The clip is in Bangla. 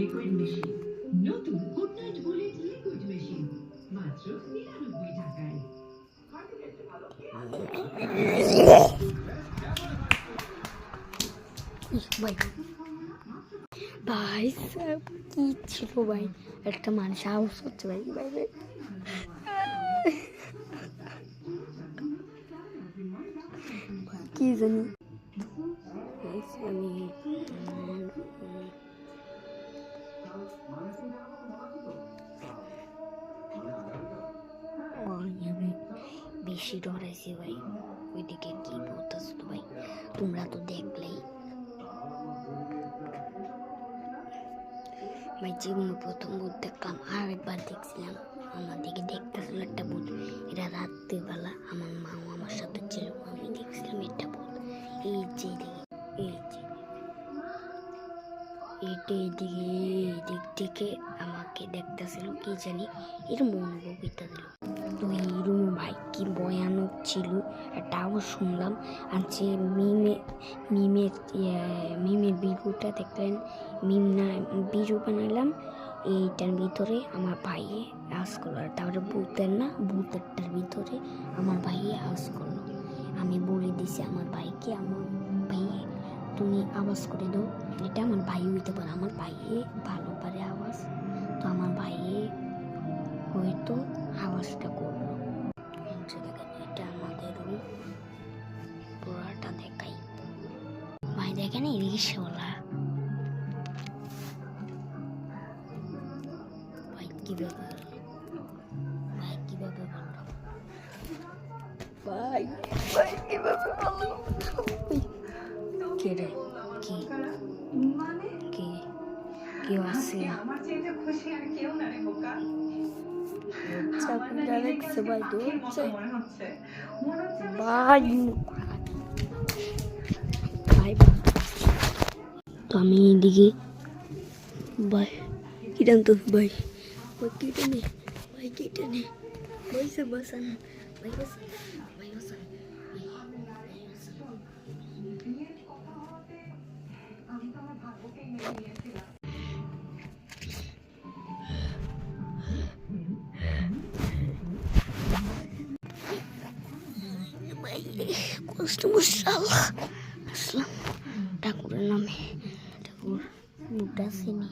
লিকুইড মেশিন, নতুন good night bullet liquid machine, মাত্র ৯৯ টাকায়। ভাই ভাই স্যার কি ছিল ভাই, একটা মানুষ হাউস হচ্ছে ভাই ভাই ভাই কি জানি আমি আমি বেশি ডরাইছি ভাই। ওইদিকে কি বলতেছ তো ভাই, তোমরা তো দেখলেই ভাই। জীবনে প্রথম ভূত দেখলাম, আর একবার দেখছিলাম আমার দিকে দেখতেছিল একটা ভূত। এটা রাত্রিবেলা আমার মাও আমার সাথে ছিল, আমি দেখছিলাম একটা ভূত এই যে এই যে দিক থেকে আমাকে দেখতেছিল, কি জানি এরকম অনুভব হইতেছিল। তো এইরকম ভাই কি ভয়ানক ছিল। একটা আওয়াজ শুনলাম, আর যে মিমের ভিডিওটা দেখলেন, মিম না ভিডিও বানালাম, এইটার ভিতরে আমার ভাইয়ে আওয়াজ করলো। আর তারপরে ভূতেরটার ভিতরে আমার ভাইয়ে আওয়াজ করলো। আমি বলে দিছি আমার ভাইকে, আমার ভাইয়ে তুমি আওয়াজ করে দাও, এটা আমার ভাই হইতে পারে, আমার ভাইয়ে ভালো পারে আওয়াজ। তো আমার ভাইয়ে হয়তো আওয়াজটা করলো। এটা আমাদের রুম, পুরাটা দেখাই ভাই। দেখেন এই রিক্সাওয়ালা ভাই কিভাবে বললো ভাই কিভাবে বললো কে রে কি কে কেউ আসছে তো আমি এদিকে ভাই কি জানতো ভাই কেটে নে ভাই, কেটে নে ভাই, সে বসান ভাই, বসান ভাই, বসান কষ্ট মশাল আসলাম ঠাকুরের নামে। ঠাকুর বুটা চিনি